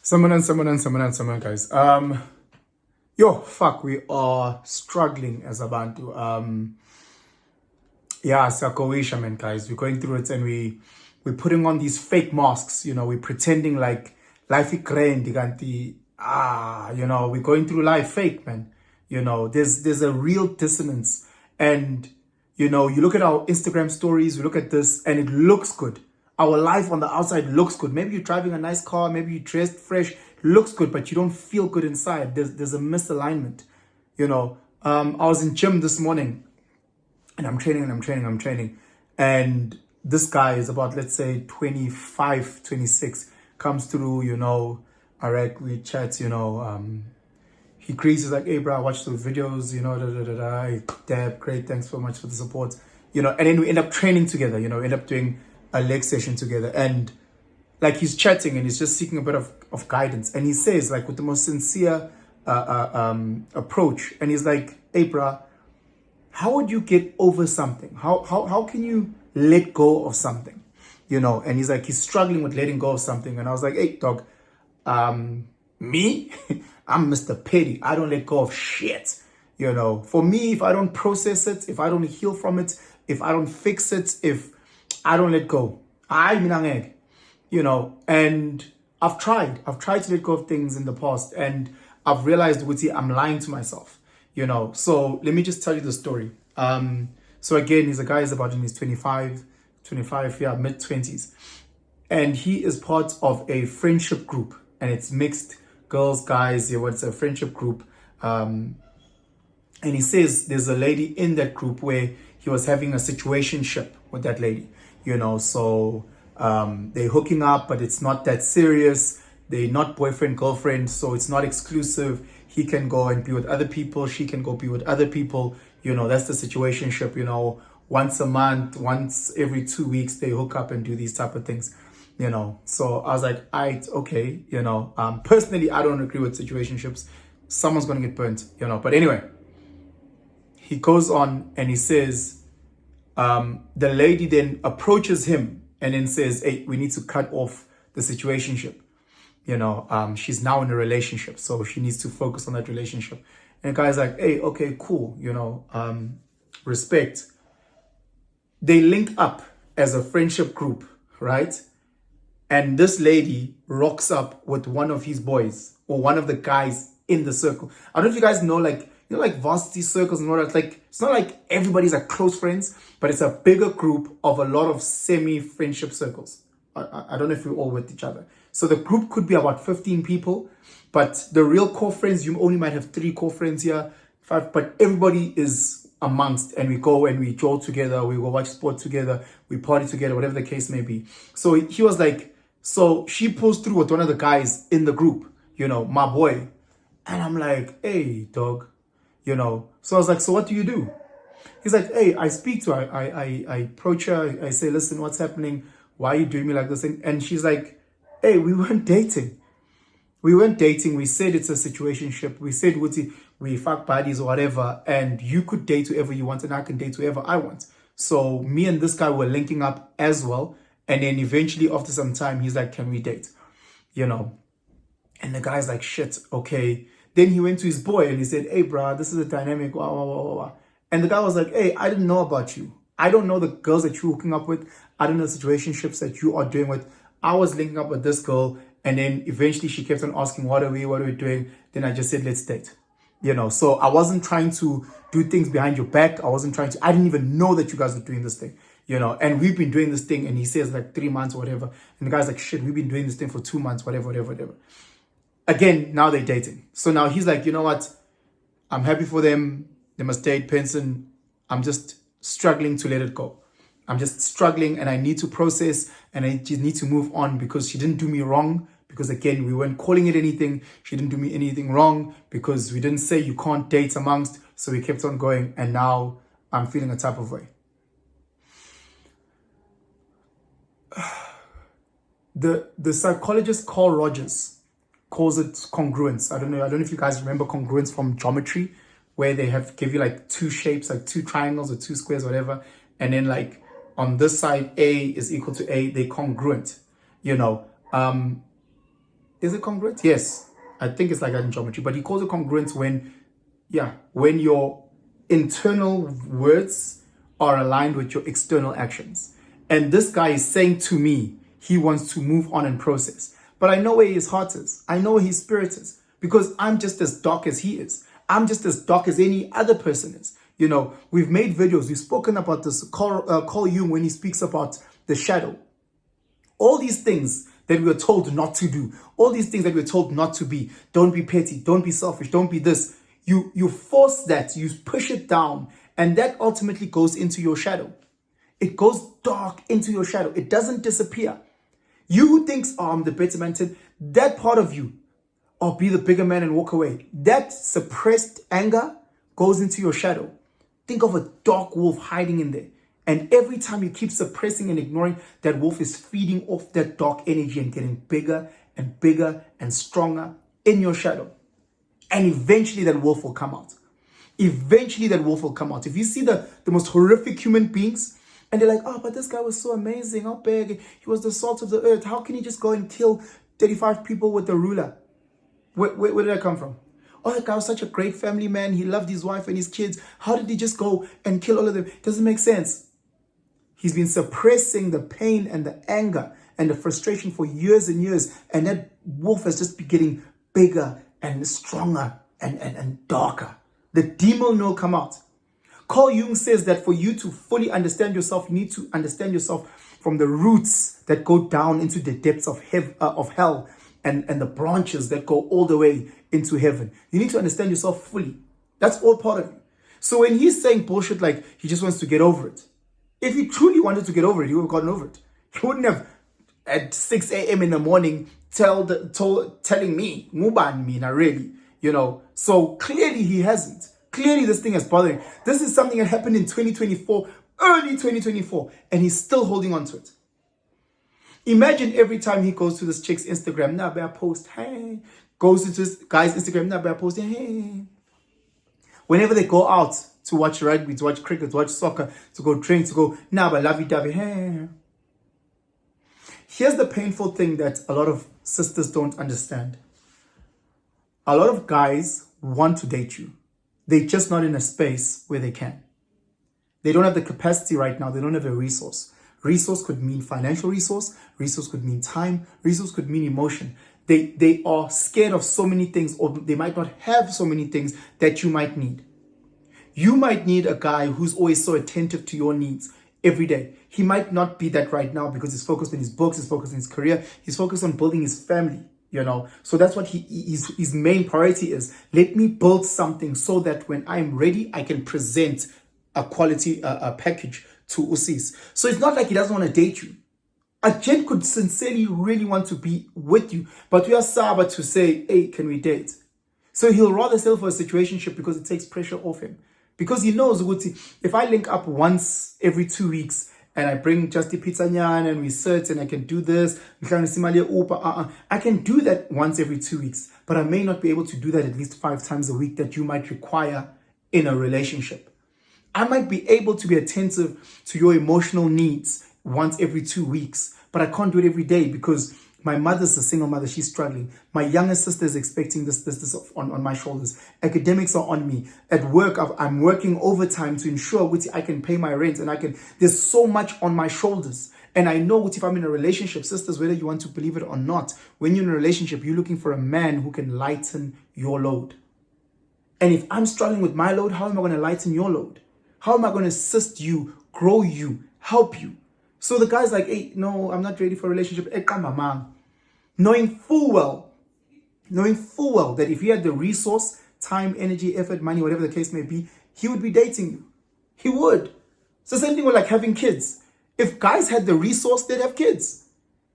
Someone, guys. Fuck, we are struggling as Abantu. Yeah, Sakoisha, man, guys. We're going through it and we're putting on these fake masks. We're pretending like life is grand, diganti. We're going through life fake, man. There's a real dissonance, and you look at our Instagram stories, we look at this, and it looks good. Our life on the outside looks good. Maybe you're driving a nice car, maybe you're dressed fresh, looks good, but you don't feel good inside. There's a misalignment. I was in gym this morning, and I'm training. And this guy is about, let's say, 25, 26, comes through, Alright, we chat, he greets, he's like, hey, bro, I watched those videos, Hey, Deb, great, thanks so much for the support. And then we end up training together, end up doing a leg session together. And like, he's chatting and he's just seeking a bit of guidance. And he says, like, with the most sincere approach, and he's like, hey, bro, how would you get over something? How can you let go of something? And he's like, he's struggling with letting go of something. And I was like, hey, dog, me? I'm Mr. Petty. I don't let go of shit. For me, if I don't process it, if I don't heal from it, if I don't fix it, if I don't let go, and I've tried to let go of things in the past, and I've realized, Wuti, I'm lying to myself, So let me just tell you the story. So again, he's a guy is about in his 25, yeah, mid-20s. And he is part of a friendship group, and it's mixed girls, guys, it's a friendship group. And he says there's a lady in that group where he was having a situationship with that lady, so they're hooking up, but it's not that serious. They're not boyfriend, girlfriend, so it's not exclusive. He can go and be with other people. She can go be with other people. That's the situationship, once a month, once every 2 weeks, they hook up and do these type of things. So I was like, okay, personally, I don't agree with situationships. Someone's going to get burnt, but anyway, he goes on and he says, the lady then approaches him and then says, hey, we need to cut off the situationship. She's now in a relationship, so she needs to focus on that relationship. And the guy's like, hey, okay, cool, respect. They link up as a friendship group, right? And this lady rocks up with one of his boys or one of the guys in the circle. I don't know if you guys know, like varsity circles and all that. Like, it's not like everybody's like close friends, but it's a bigger group of a lot of semi-friendship circles. I don't know if we're all with each other. So the group could be about 15 people, but the real core friends, you only might have 3 core friends here, 5, but everybody is amongst, and we go and we draw together, we go watch sport together, we party together, whatever the case may be. So he was like, so she pulls through with one of the guys in the group, my boy. And I'm like, hey, dog, So I was like, so what do you do? He's like, hey, I speak to her. I approach her. I say, listen, what's happening? Why are you doing me like this? And she's like, hey, we weren't dating. We said it's a situationship. We said, we fuck buddies or whatever. And you could date whoever you want and I can date whoever I want. So me and this guy were linking up as well. And then eventually after some time, he's like, can we date? And the guy's like, shit, okay. Then he went to his boy and he said, hey, bro, this is a dynamic, wah, wah, wah, wah. And the guy was like, hey, I didn't know about you. I don't know the girls that you're hooking up with. I don't know the situationships that you are doing with. I was linking up with this girl. And then eventually she kept on asking, what are we doing? Then I just said, let's date. So I wasn't trying to do things behind your back. I didn't even know that you guys were doing this thing. And we've been doing this thing, and he says like 3 months or whatever. And the guy's like, shit, we've been doing this thing for 2 months, whatever. Again, now they're dating. So now he's like, you know what? I'm happy for them. They must date, Penson. I'm just struggling to let it go. I'm just struggling, and I need to process, and I just need to move on because she didn't do me wrong. Because again, we weren't calling it anything. She didn't do me anything wrong because we didn't say you can't date amongst. So we kept on going, and now I'm feeling a type of way. The psychologist Carl Rogers calls it congruence. I don't know if you guys remember congruence from geometry, where they give you like 2 shapes, like 2 triangles or 2 squares, whatever. And then like on this side, A is equal to A, they're congruent. Is it congruent? Yes. I think it's like that in geometry, but he calls it congruent when, yeah, when your internal words are aligned with your external actions. And this guy is saying to me, he wants to move on and process. But I know where his heart is. I know where his spirit is. Because I'm just as dark as he is. I'm just as dark as any other person is. You know, we've made videos. We've spoken about this. Carl Jung, when he speaks about the shadow. All these things that we're told not to do. All these things that we're told not to be. Don't be petty. Don't be selfish. Don't be this. You force that. You push it down. And that ultimately goes into your shadow. It goes dark into your shadow. It doesn't disappear. You who thinks, oh, I'm the better man, that part of you, or be the bigger man and walk away. That suppressed anger goes into your shadow. Think of a dark wolf hiding in there. And every time you keep suppressing and ignoring, that wolf is feeding off that dark energy and getting bigger and bigger and stronger in your shadow. And eventually that wolf will come out. Eventually that wolf will come out. If you see the most horrific human beings, and they're like, oh, but this guy was so amazing. How big? He was the salt of the earth. How can he just go and kill 35 people with a ruler? Where did that come from? Oh, that guy was such a great family man. He loved his wife and his kids. How did he just go and kill all of them? Doesn't make sense. He's been suppressing the pain and the anger and the frustration for years and years. And that wolf has just been getting bigger and stronger and darker. The demon will come out. Carl Jung says that for you to fully understand yourself, you need to understand yourself from the roots that go down into the depths of hell and the branches that go all the way into heaven. You need to understand yourself fully. That's all part of you. So when he's saying bullshit like he just wants to get over it, if he truly wanted to get over it, he would have gotten over it. He wouldn't have at 6 a.m. in the morning telling me, Muban Mina, really, you know. So clearly he hasn't. Clearly this thing is bothering him. This is something that happened in 2024, early 2024, and he's still holding on to it. Imagine every time he goes to this chick's Instagram, nah, bear post, hey. Goes to this guy's Instagram, nah, bear post, hey. Whenever they go out to watch rugby, to watch cricket, to watch soccer, to go train, to go, nah, but lovey-dovey, hey. Here's the painful thing that a lot of sisters don't understand. A lot of guys want to date you. They're just not in a space where they can. They don't have the capacity right now. They don't have a resource. Resource could mean financial resource. Resource could mean time. Resource could mean emotion. They are scared of so many things, or they might not have so many things that you might need. You might need a guy who's always so attentive to your needs every day. He might not be that right now because he's focused on his books, he's focused on his career, he's focused on building his family, you know. So that's what his main priority is. Let me build something so that when I'm ready, I can present a quality package to Usis. So it's not like he doesn't want to date you. A gent could sincerely really want to be with you, but we are Saba to say, hey, can we date? So he'll rather settle for a situationship because it takes pressure off him. Because he knows, if I link up once every 2 weeks and I bring Justy Pizzanyan and we sit and I can do this, I can do that once every 2 weeks. But I may not be able to do that at least 5 times a week that you might require in a relationship. I might be able to be attentive to your emotional needs once every 2 weeks, but I can't do it every day because my mother's a single mother. She's struggling. My youngest sister is expecting this on my shoulders. Academics are on me. At work, I'm working overtime to ensure which I can pay my rent and there's so much on my shoulders. And I know if I'm in a relationship, sisters, whether you want to believe it or not, when you're in a relationship, you're looking for a man who can lighten your load. And if I'm struggling with my load, how am I going to lighten your load? How am I going to assist you, grow you, help you? So the guy's like, hey, no, I'm not ready for a relationship. Hey, come on, man. Knowing full well that if he had the resource, time, energy, effort, money, whatever the case may be, he would be dating you. He would. So same thing with like having kids. If guys had the resource, they'd have kids.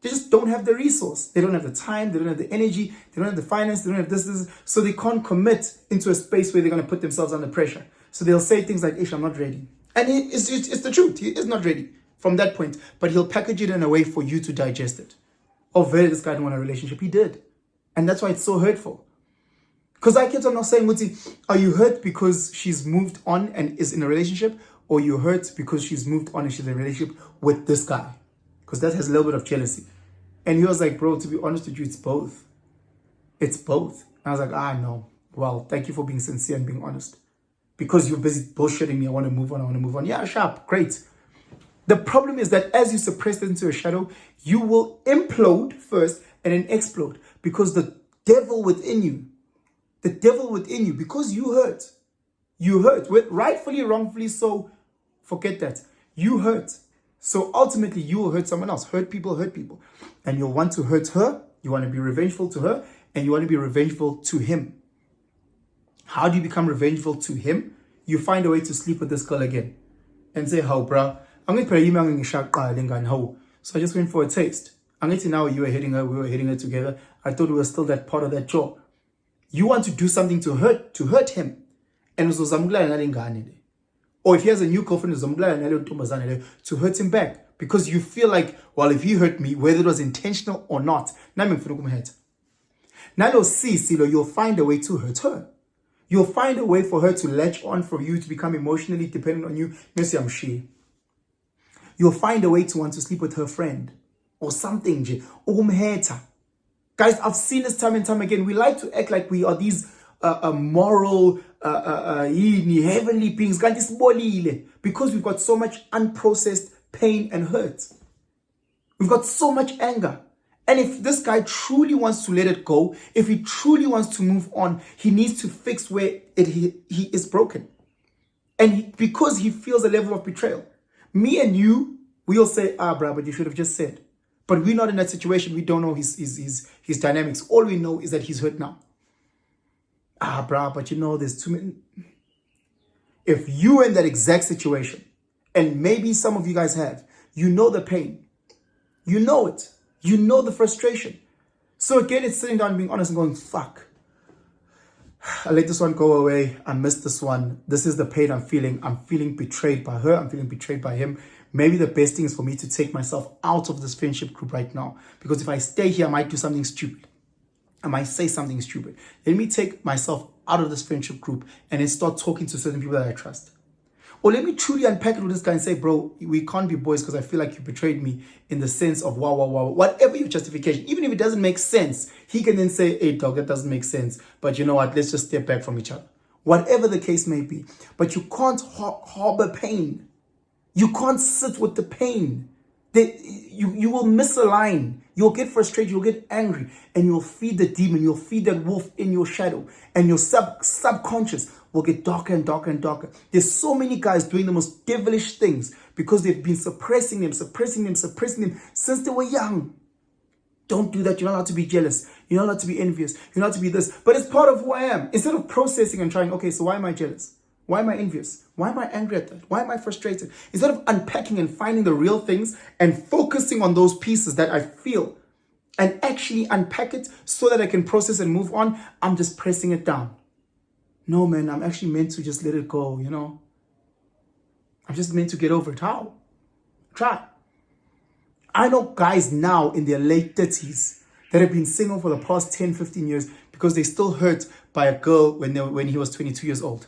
They just don't have the resource. They don't have the time. They don't have the energy. They don't have the finance. They don't have this. So they can't commit into a space where they're going to put themselves under pressure. So they'll say things like, Ish, I'm not ready. And it's the truth. He is not ready from that point. But he'll package it in a way for you to digest it. Oh, very, this guy didn't want a relationship. He did. And that's why it's so hurtful. Because I kept on not saying, are you hurt because she's moved on and is in a relationship? Or you hurt because she's moved on and she's in a relationship with this guy? Because that has a little bit of jealousy. And he was like, bro, to be honest with you, it's both. It's both. And I was like, no. Well, thank you for being sincere and being honest. Because you're busy bullshitting me, I want to move on. Yeah, sharp, great. The problem is that as you suppress it into a shadow, you will implode first and then explode. Because the devil within you, because you hurt, rightfully, wrongfully so, forget that. You hurt. So ultimately, you will hurt someone else. Hurt people. And you'll want to hurt her, you want to be revengeful to her, and you want to be revengeful to him. How do you become revengeful to him? You find a way to sleep with this girl again. And say, how, bruh? I'm going to pay you. So I just went for a taste. I'm going to now you were hitting her, we were hitting her together. I thought we were still that part of that jaw. You want to do something to hurt him. And so or if he has a new girlfriend, to hurt him back. Because you feel like, well, if he hurt me, whether it was intentional or not, you'll find a way to hurt her. You'll find a way for her to latch on from you, to become emotionally dependent on you. You'll find a way to want to sleep with her friend or something. Guys, I've seen this time and time again. We like to act like we are these moral, heavenly beings. Because we've got so much unprocessed pain and hurt. We've got so much anger. And if this guy truly wants to let it go, if he truly wants to move on, he needs to fix where he is broken. And because he feels a level of betrayal. Me and you, we'll say, bruh, but you should have just said. But we're not in that situation. We don't know his dynamics. All we know is that he's hurt now. Bruh, but there's too many. If you're in that exact situation, and maybe some of you guys have, you know the pain. You know it. You know the frustration. So again, it's sitting down and being honest and going, fuck. I let this one go away. I missed this one. This is the pain I'm feeling. I'm feeling betrayed by her. I'm feeling betrayed by him. Maybe the best thing is for me to take myself out of this friendship group right now. Because if I stay here, I might do something stupid. I might say something stupid. Let me take myself out of this friendship group and then start talking to certain people that I trust. Or let me truly unpack it with this guy and say, bro, we can't be boys because I feel like you betrayed me in the sense of wow. Whatever your justification, even if it doesn't make sense, he can then say, hey, dog, that doesn't make sense. But you know what? Let's just step back from each other. Whatever the case may be. But you can't harbor pain. You can't sit with the pain. You will misalign. You'll get frustrated. You'll get angry. And you'll feed the demon. You'll feed that wolf in your shadow. And your subconscious will get darker and darker and darker. There's so many guys doing the most devilish things because they've been suppressing them since they were young. Don't do that. You're not allowed to be jealous. You're not allowed to be envious. You're not allowed to be this. But it's part of who I am. Instead of processing and trying, okay, so why am I jealous? Why am I envious? Why am I angry at that? Why am I frustrated? Instead of unpacking and finding the real things and focusing on those pieces that I feel and actually unpack it so that I can process and move on, I'm just pressing it down. No, man, I'm actually meant to just let it go, I'm just meant to get over it. How? Try. I know guys now in their late 30s that have been single for the past 10, 15 years because they still hurt by a girl when he was 22 years old.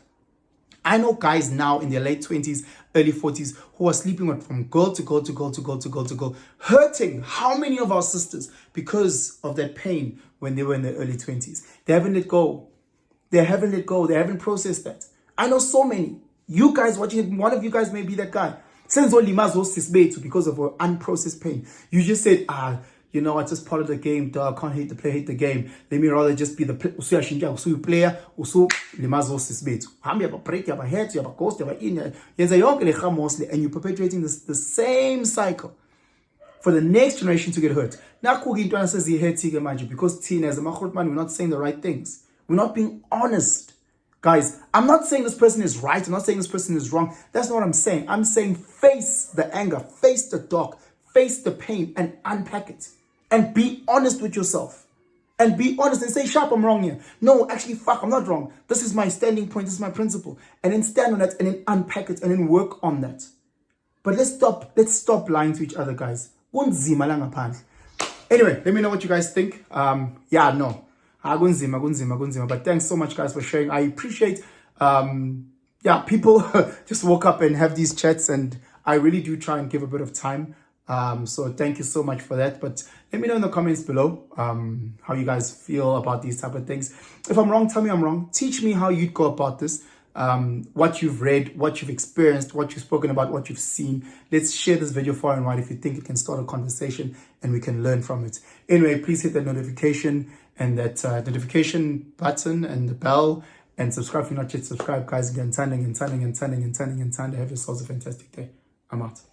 I know guys now in their late 20s, early 40s who are sleeping from girl to girl, hurting how many of our sisters because of that pain when they were in their early 20s. They haven't let go. They haven't processed that. I know so many. You guys watching it, one of you guys may be that guy. Because of unprocessed pain. You just said, it's just part of the game. Dog, can't hate the player, hate the game. Let me rather just be the player. And you're perpetuating the same cycle for the next generation to get hurt. Because teen as a we're not saying the right things. We're not being honest. Guys, I'm not saying this person is right. I'm not saying this person is wrong. That's not what I'm saying. I'm saying face the anger, face the dark, face the pain and unpack it. And be honest with yourself. And be honest and say, sharp, I'm wrong here. No, actually, fuck, I'm not wrong. This is my standing point. This is my principle. And then stand on that and then unpack it and then work on that. But let's stop lying to each other, guys. Anyway, let me know what you guys think. But thanks so much, guys, for sharing. I appreciate, people just woke up and have these chats, and I really do try and give a bit of time So thank you so much for that. But let me know in the comments below how you guys feel about these type of things. If I'm wrong, tell me I'm wrong. Teach me how you'd go about this. What you've read, what you've experienced, what you've spoken about, what you've seen. Let's share this video far and wide if you think it can start a conversation and we can learn from it. Anyway, please hit that notification and that notification button and the bell, and subscribe if you're not yet subscribed, guys. Again, have yourselves a fantastic day. I'm out.